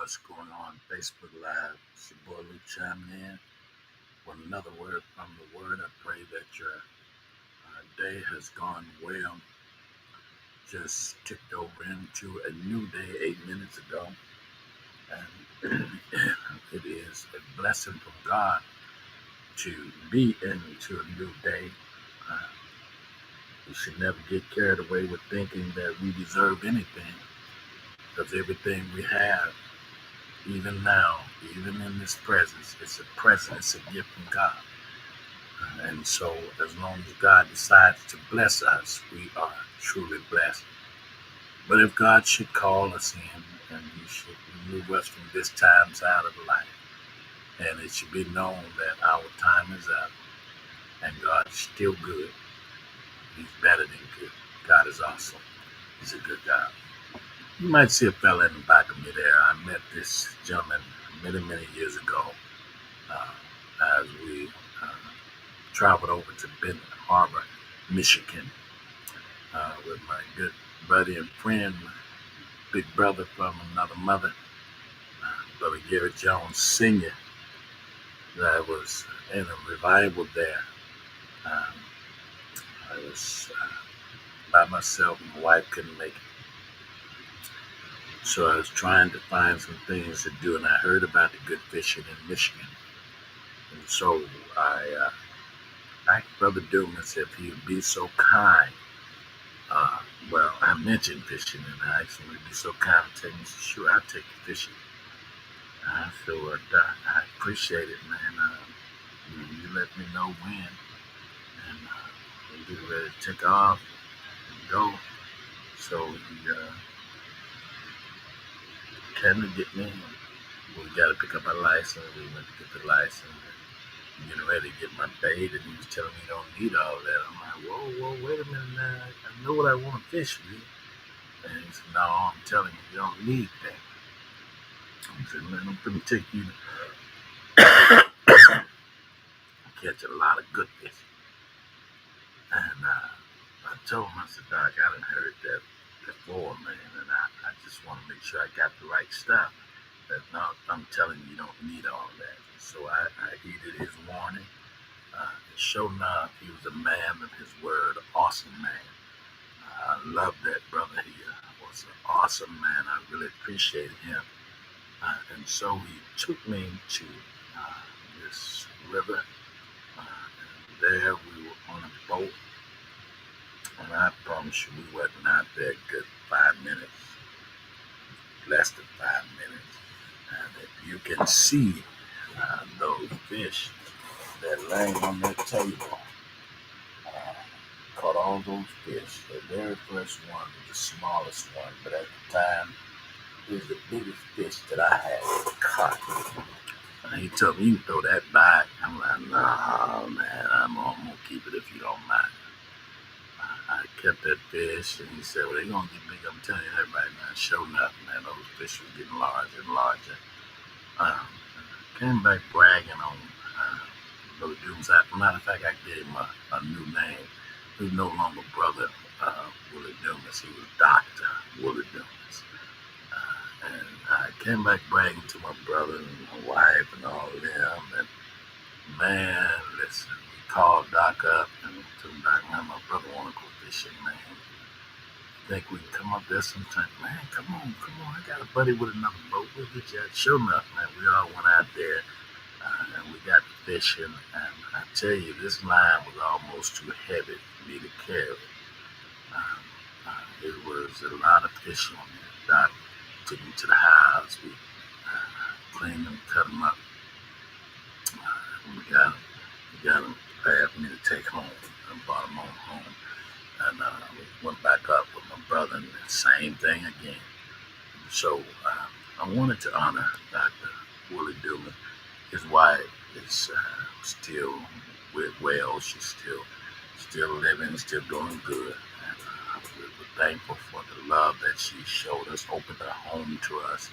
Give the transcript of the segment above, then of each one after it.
what's going on Facebook Live? It's your boy Luke chiming in with another word from the Word. I pray that your day has gone well. Just ticked over into a new day 8 minutes ago, and it is a blessing from God to be into a new day. Uh, we should never get carried away with thinking that we deserve anything, because everything we have, even now, even in this presence, it's a present, it's a gift from God. And so, as long as God decides to bless us, we are truly blessed. But if God should call us in and He should remove us from this time side of life, and it should be known that our time is up, and God is still good, He's better than good. God is awesome. He's a good God. You might see a fella in the back of me there. I met this gentleman many, many years ago as we traveled over to Benton Harbor, Michigan, with my good buddy and friend, big brother from another mother, Brother Gary Jones Sr. That was in a revival there. Um, I was by myself. My wife couldn't make it. So I was trying to find some things to do, and I heard about the good fishing in Michigan. And so I asked Brother Dumas if he would be so kind. Uh, I mentioned fishing, and I asked him to be so kind to take me. He said, "Sure, I'll take you fishing." I said, "Well, Doc, I appreciate it, man. You let me know when, and we'll get ready to take off and go." So he came to get me. We got to pick up our license. We went to get the license. Getting ready to get my bait, and he was telling me you don't need all that. I'm like, whoa, wait a minute now. I know what I want to fish with. And he said, no, I'm telling you don't need that. I said, man, I'm going to take you to catch a lot of good fish. And I told him, I said, Doc, I done heard that before, man, and I just want to make sure I got the right stuff. That no, I'm telling you don't need all that. So I heeded his warning. Sure enough, he was a man of his word, awesome man. I love that brother. He was an awesome man. I really appreciated him. And so he took me to this river. And there we were on a boat. And I promise you, we wasn't out there a good 5 minutes, less than 5 minutes. And if you can see those fish that laying on that table, caught all those fish. The very first one was the smallest one, but at the time, it was the biggest fish that I had caught. And he told me, you can throw that back. I'm like, no, man, I'm going to keep it if you don't mind. I kept that fish, and he said, well, they're going to get big. I'm telling you that right now. Sure enough, man, those fish were getting larger and larger. Came back bragging on Brother Dumas. As a matter of fact, I gave him a new name. He was no longer Brother Willie Dumas. He was Dr. Willie Dumas. And I came back bragging to my brother and my wife and all of them. And man, listen, we called Doc up and told Doc, man, my brother want to go fishing, man. Think we can come up there sometime? Man, come on. I got a buddy with another boat. We'll get you out. Sure enough, man, we all went out there. And we got fishing, and I tell you, this line was almost too heavy for me to carry. It was a lot of fish on there. Doc took me to the house. We cleaned them, cut them up. We got them prepared for me to take home. I brought them on home, and we went back up with my brother, and the same thing again. So I wanted to honor Dr. Willie Dumas. His wife is still well. She's still living, still doing good. And we're thankful for the love that she showed us, opened her home to us,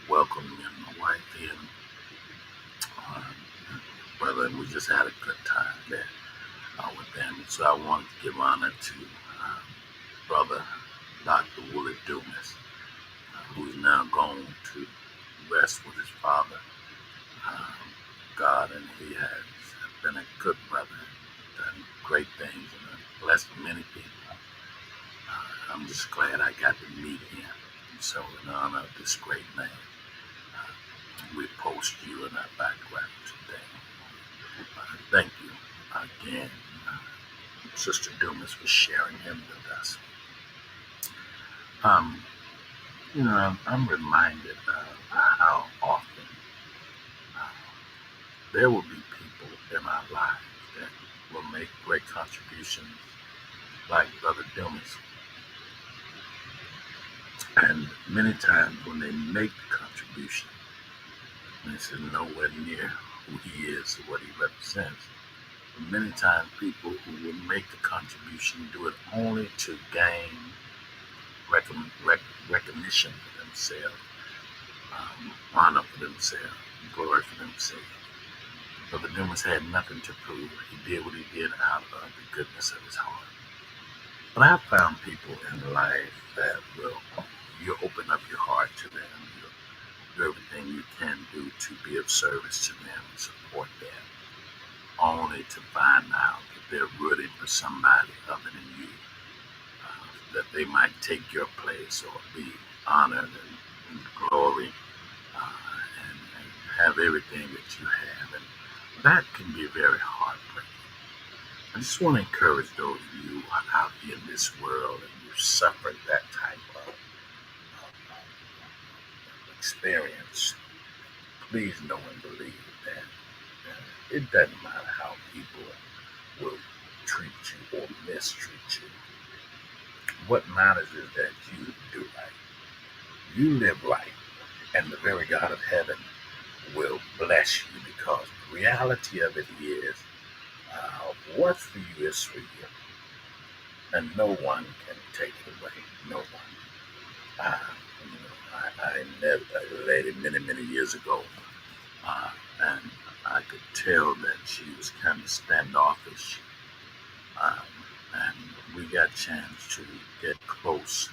welcomed me and my wife in, brother, and we just had a good time there with them. And so I wanted to give honor to Brother Dr. Willie Dumas, who's now gone to just glad I got to meet him. And so in honor of this great man, we post you in our background today. Thank you again, Sister Dumas, for sharing him with us. Um, I'm reminded of how often uh, there will be people in our lives that will make great contributions, like Brother Dumas. And many times when they make the contribution, this is nowhere near who he is or what he represents. But many times people who will make the contribution do it only to gain recognition for themselves, honor for themselves, glory for themselves. Brother Dumas had nothing to prove. He did what he did out of the goodness of his heart. But I have found people in life that will, you open up your heart to them, you do everything you can do to be of service to them and support them, only to find out that they're rooting for somebody other than you, that they might take your place or be honored and glory, and have everything that you have. And that can be very heartbreaking. I just want to encourage those of you who are out here in this world and you've suffered that type of experience. Please know and believe that it doesn't matter how people will treat you or mistreat you. What matters is that you do right. You live right, and the very God of heaven will bless you, because the reality of it is, what's for you is for you, and no one can take it away. No one. I met a lady many years ago, and I could tell that she was kind of standoffish, um, and we got a chance to get close,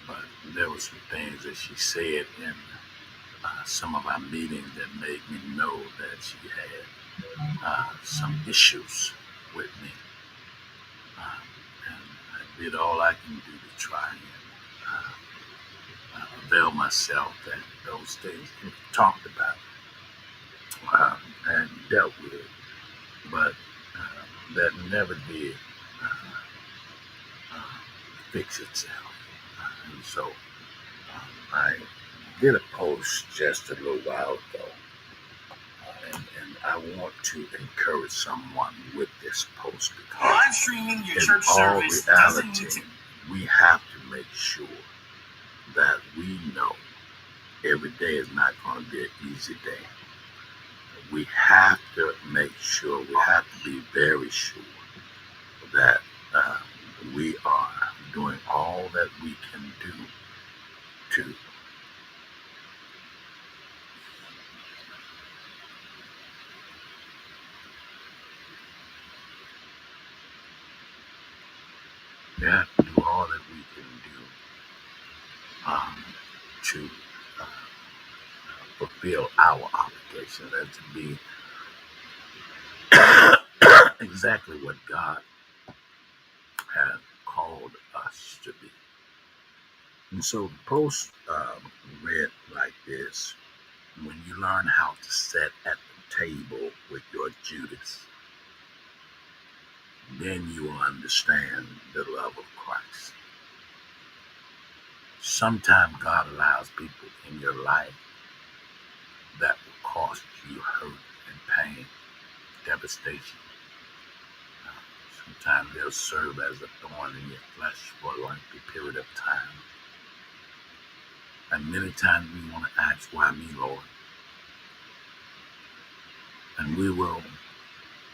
but there were some things that she said in some of our meetings that made me know that she had some issues with me. And I did all I can do to try and avail myself that those things can be talked about and dealt with, but that never did fix itself. And so I did a post just a little while ago, and I want to encourage someone with this post, because live streaming your in church all service reality, we have to make sure that we know every day is not going to be an easy day. We have to make sure, we have to be very sure that we are doing all that we can do to do all that we can do to fulfill our obligations and to be exactly what God has called us to be. And so the post read like this: when you learn how to sit at the table with your Judas, then you will understand the love of Christ. Sometimes God allows people in your life that will cost you hurt and pain, devastation. Sometimes they'll serve as a thorn in your flesh for a lengthy period of time. And many times we want to ask, why me, Lord? And we will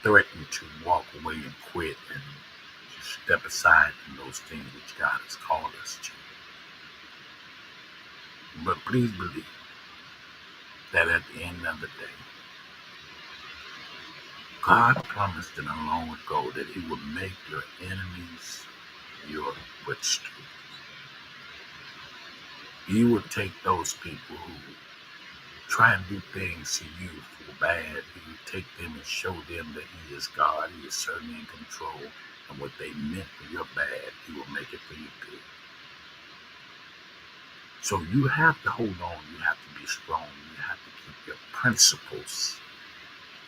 threaten to walk away and quit and just step aside from those things which God has called us to. But please believe that at the end of the day, God promised it long ago that He would make your enemies your footstool. He would take those people who try and do things to you for bad. He would take them and show them that He is God. He is certainly in control. And what they meant for your bad, he will make it for your good. So you have to hold on. You have to be strong. You have to keep your principles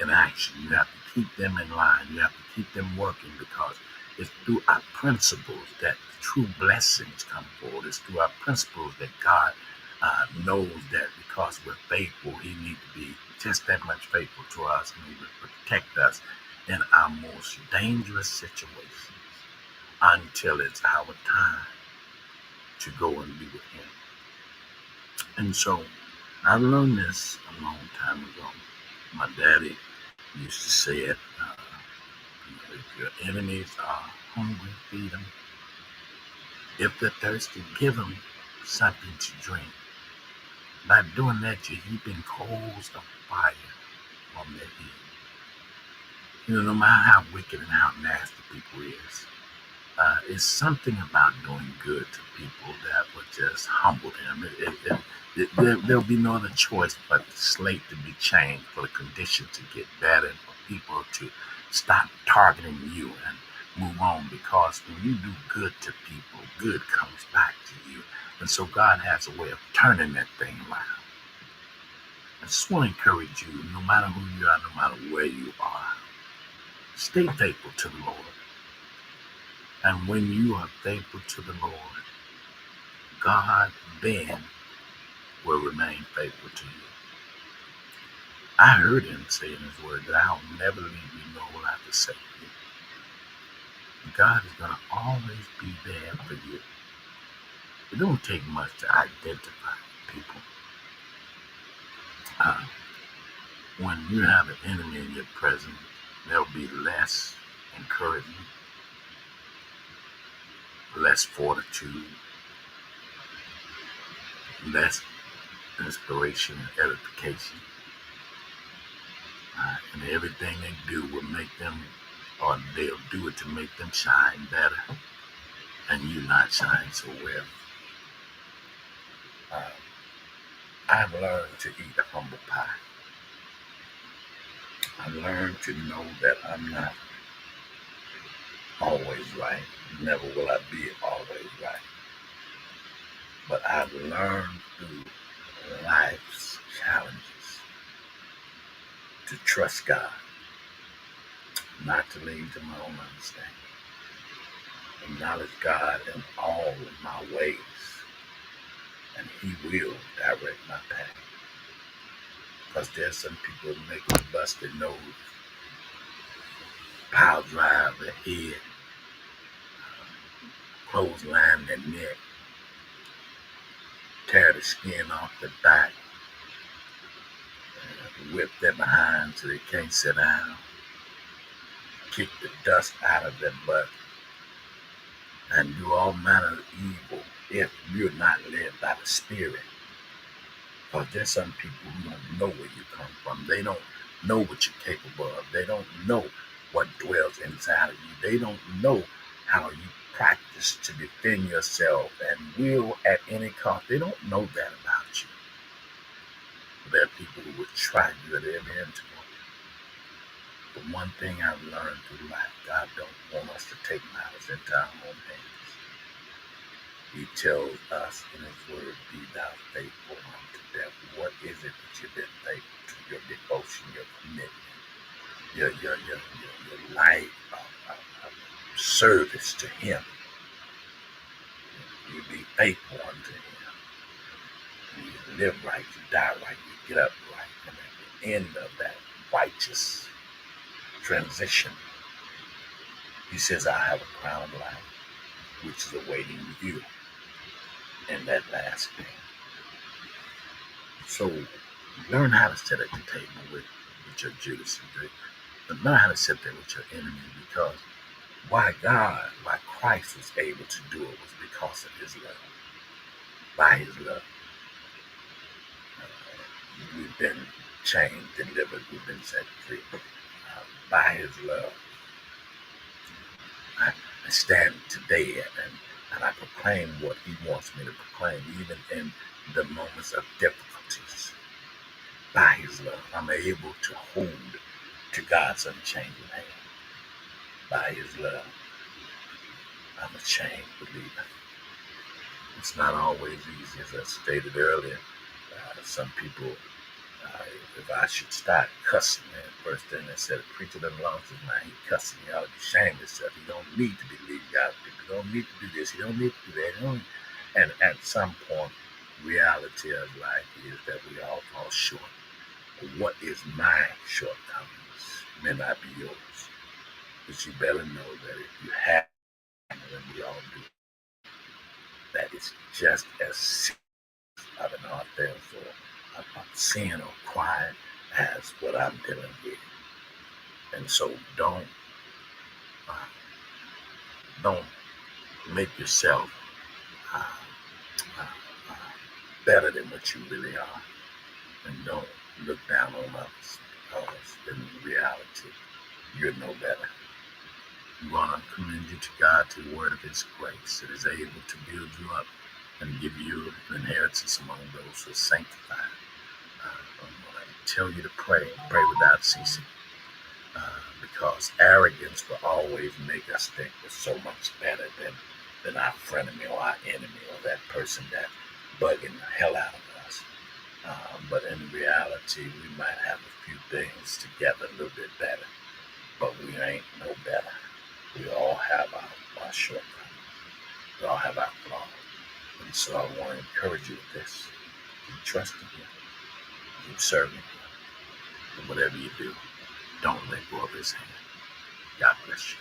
in action. You have to keep them in line. You have to keep them working, because it's through our principles that true blessings come forward. It's through our principles that God knows that because we're faithful, he needs to be just that much faithful to us, and he will protect us in our most dangerous situations until it's our time to go and be with him. And so I learned this a long time ago. My daddy used to say it, if your enemies are hungry, feed them. If they're thirsty, give them something to drink. By doing that, you're heaping coals of fire on their head. No matter how wicked and how nasty people is, it's something about doing good to people that would just humble them. There'll be no other choice but the slate to be changed, for the condition to get better, and for people to stop targeting you and move on. Because when you do good to people, good comes back to you. And so God has a way of turning that thing around. I just want to encourage you, no matter who you are, no matter where you are, stay faithful to the Lord. And when you are faithful to the Lord, God then will remain faithful to you. I heard him say in his word that I'll never leave you, nor will I forsake you. God is going to always be there for you. It don't take much to identify people. When you have an enemy in your presence, there'll be less encouragement, less fortitude, less inspiration and edification. And everything they do will make them, or they'll do it to make them shine better, and you not shine so well. I've learned to eat humble pie. I've learned to know that I'm not always right. Never will I be always right. But I've learned through life's challenges to trust God, not to lean to my own understanding. Acknowledge God in all of my ways, and he will direct my path. Because there's some people that make me bust their nose, pile drive their head, clothesline their neck, tear the skin off their back, whip their behind so they can't sit down, kick the dust out of their butt, and do all manner of evil if you're not led by the Spirit. Because there's some people who don't know where you come from. They don't know what you're capable of. They don't know what dwells inside of you. They don't know how you practice to defend yourself and will at any cost. They don't know that about you. There are people who will try you at every interval. But one thing I've learned through life, God don't want us to take matters into our own hands. He tells us in his word, be thou faithful unto death. What is it that you've been faithful to? Your devotion, your commitment, your life of service to him. You be faithful unto him. You live right, you die right, you get up right. And at the end of that righteous transition, he says, I have a crown of life, which is awaiting you in that last day. So learn how to sit at the table with your Judas, but learn how to sit there with your enemy, because why Christ was able to do it was because of his love. By his love, we've been changed, delivered, we've been set free. By his love, I stand today and I proclaim what he wants me to proclaim, even in the moments of difficulties. By his love, I'm able to hold to God's unchanging hand. By his love, I'm a change believer. It's not always easy, as I stated earlier. Some people, if I should start cussing, man, first thing they said, a preacher done lost his mind. He cussing. He ought to be ashamed of himself. He don't need to be leading God's people. He don't need to do this. He don't need to do that. And at some point, reality of life is that we all fall short. What is my shortcomings may not be yours. But you better know that if you have, and we all do, that it's just as serious of an offense or a sin or crime as what I'm dealing with. And so uh, don't make yourself uh, uh, uh, better than what you really are, and don't look down on others because in reality you're no better. We want to commend you to God, to the word of His grace that is able to build you up and give you an inheritance among those who are sanctified. I'm going to tell you to pray without ceasing, because arrogance will always make us think we're so much better than our frenemy or our enemy or that person that bugging the hell out of us. But in reality, we might have a few things together a little bit better, but we ain't no better. We all have our shortcomings. We all have our flaws. And so I want to encourage you with this. Keep trusting Him. Keep serving Him. And whatever you do, don't let go of His hand. God bless you.